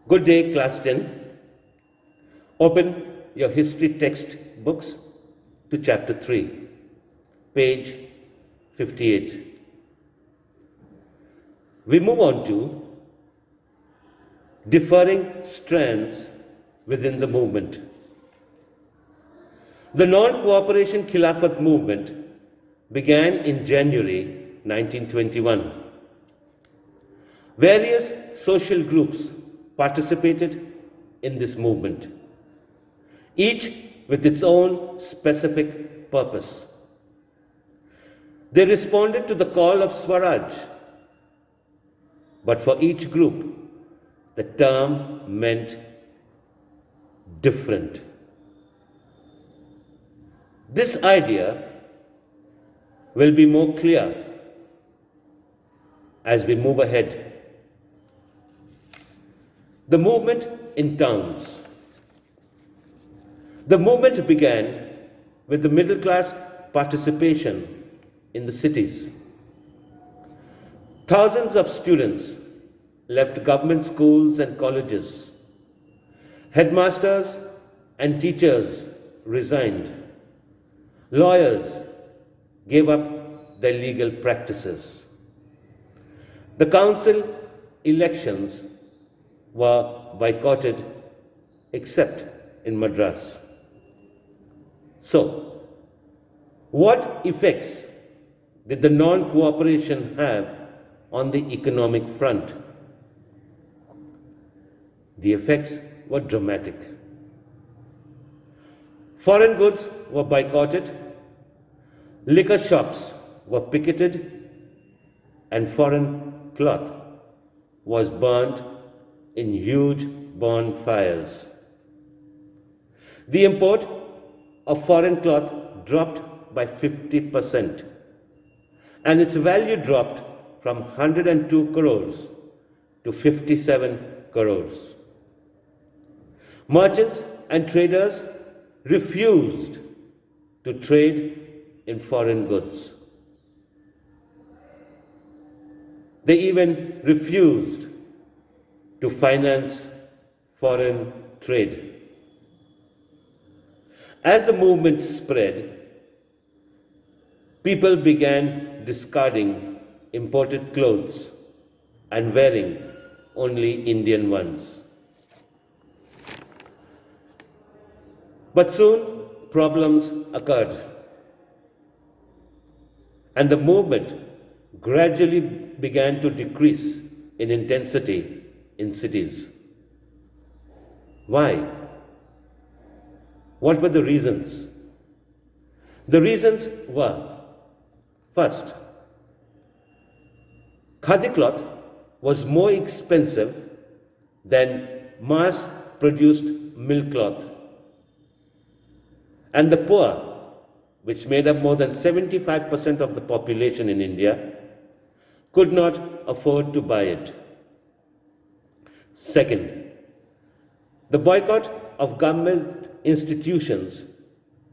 Good day, Class 10. Open your history text books to chapter 3, page 58. We move on to differing strands within the movement. The non-cooperation Khilafat movement began in January 1921. Various social groups participated in this movement, each with its own specific purpose. They responded to the call of Swaraj, but for each group, the term meant different. This idea will be more clear as we move ahead. The movement in towns. The movement began with the middle class participation in the cities. Thousands of students left government schools and colleges. Headmasters and teachers resigned. Lawyers gave up their legal practices. The council elections were boycotted except in Madras. So, what effects did the non-cooperation have on the economic front? The effects were dramatic. Foreign goods were boycotted, liquor shops were picketed, and foreign cloth was burnt in huge bonfires. The import of foreign cloth dropped by 50%, and its value dropped from 102 crores to 57 crores. Merchants and traders refused to trade in foreign goods. They even refused to finance foreign trade. As the movement spread, people began discarding imported clothes and wearing only Indian ones. But soon problems occurred, and the movement gradually began to decrease in intensity in cities. Why? What were the reasons? The reasons were, first, khadi cloth was more expensive than mass-produced milk cloth, and the poor, which made up more than 75% of the population in India, could not afford to buy it. Second, the boycott of government institutions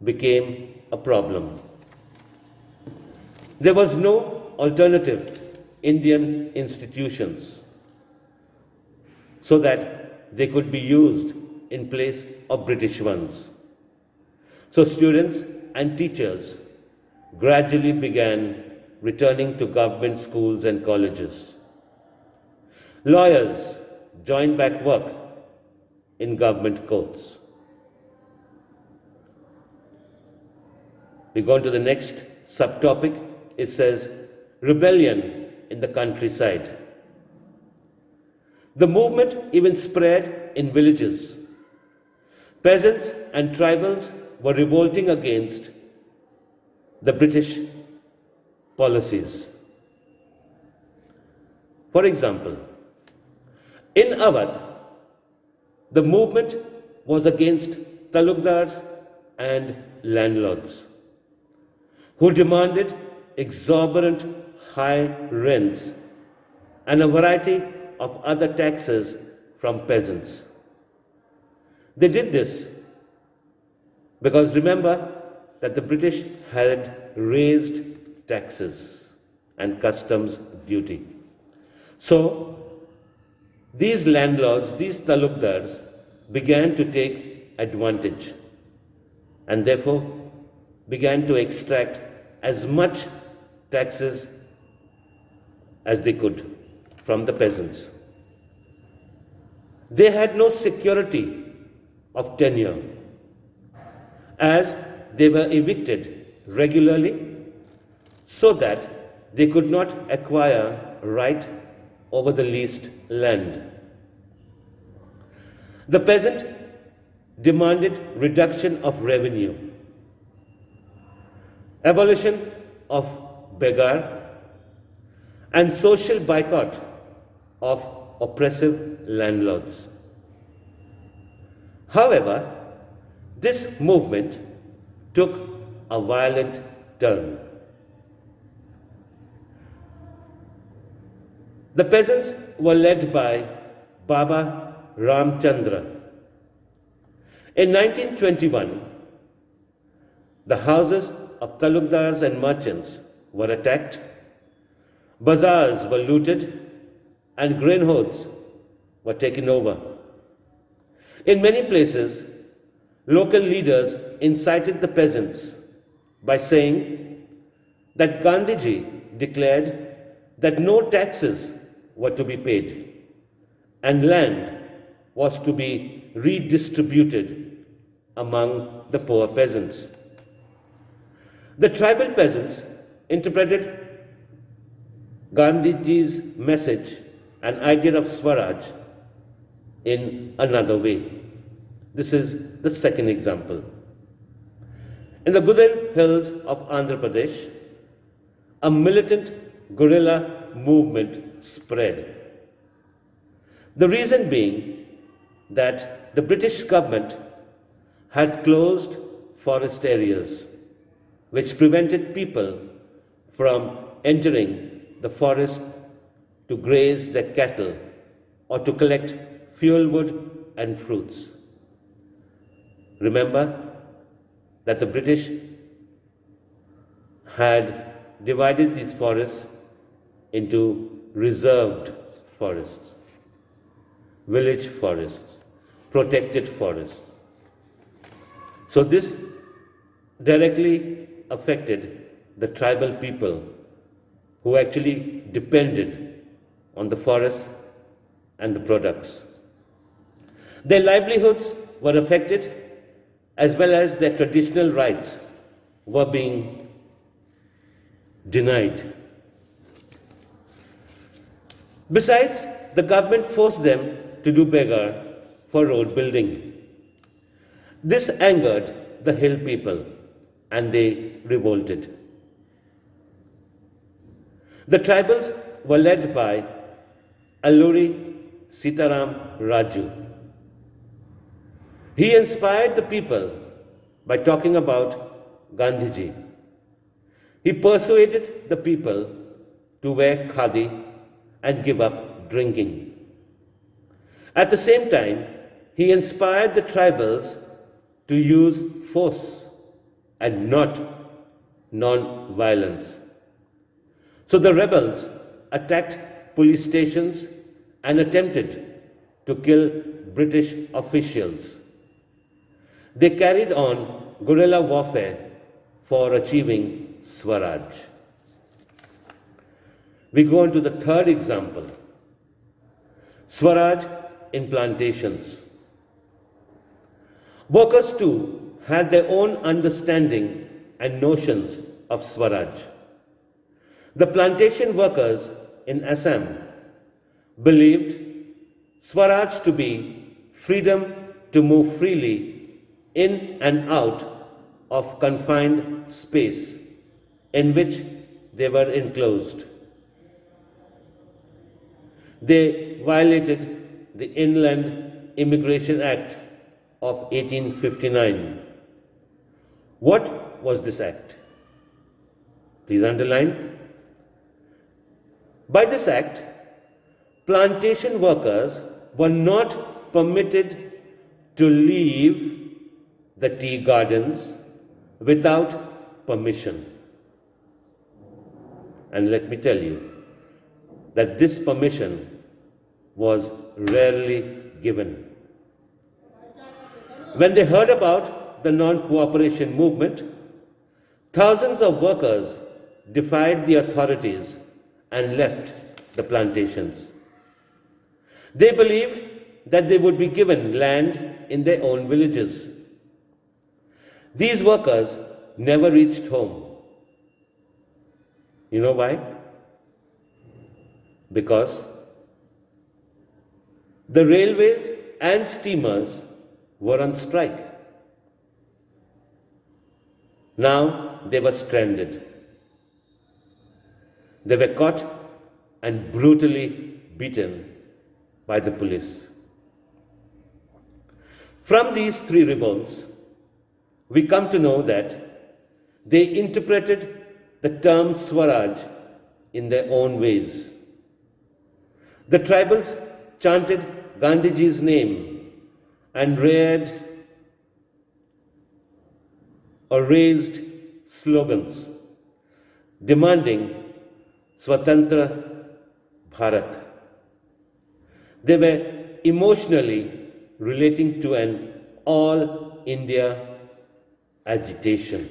became a problem. There was no alternative Indian institutions so that they could be used in place of British ones. So students and teachers gradually began returning to government schools and colleges. Lawyers joined back work in government courts. We go on to the next subtopic. It says, rebellion in the countryside. The movement even spread in villages. Peasants and tribals were revolting against the British policies. For example, in Awadh, the movement was against talukdars and landlords who demanded exorbitant high rents and a variety of other taxes from peasants. They did this because remember that the British had raised taxes and customs duty. So, these landlords, these talukdars, began to take advantage and therefore began to extract as much taxes as they could from the peasants. They had no security of tenure as they were evicted regularly so that they could not acquire right over the leased land. The peasant demanded reduction of revenue, abolition of begar, and social boycott of oppressive landlords. However, this movement took a violent turn. The peasants were led by Baba Ramchandra. In 1921, the houses of talukdars and merchants were attacked, bazaars were looted, and grain hoards were taken over. In many places, local leaders incited the peasants by saying that Gandhiji declared that no taxes were to be paid and land was to be redistributed among the poor peasants. The tribal peasants interpreted Gandhiji's message and idea of Swaraj in another way. This is the second example. In the Gudel hills of Andhra Pradesh, a militant guerrilla movement spread. The reason being that the British government had closed forest areas, which prevented people from entering the forest to graze their cattle or to collect fuel wood and fruits. Remember that the British had divided these forests into reserved forests, village forests, protected forests. So this directly affected the tribal people who actually depended on the forests and the products. Their livelihoods were affected as well as their traditional rights were being denied. Besides, the government forced them to do begar for road building. This angered the hill people and they revolted. The tribals were led by Alluri Sitaram Raju. He inspired the people by talking about Gandhiji. He persuaded the people to wear khadi and give up drinking. At the same time, he inspired the tribals to use force and not non-violence. So the rebels attacked police stations and attempted to kill British officials. They carried on guerrilla warfare for achieving Swaraj. We go on to the third example. Swaraj in plantations. Workers too had their own understanding and notions of Swaraj. The plantation workers in Assam believed Swaraj to be freedom to move freely in and out of confined space in which they were enclosed. They violated the Inland Immigration Act of 1859. What was this act? Please underline. By this act, plantation workers were not permitted to leave the tea gardens without permission. And let me tell you that this permission was rarely given. When they heard about the non-cooperation movement, thousands of workers defied the authorities and left the plantations. They believed that they would be given land in their own villages. These workers never reached home. You know why? Because the railways and steamers were on strike. Now they were stranded. They were caught and brutally beaten by the police. From these three revolts, we come to know that they interpreted the term Swaraj in their own ways. The tribals chanted Gandhiji's name and raised slogans demanding Swatantra Bharat. They were emotionally relating to an all India agitation.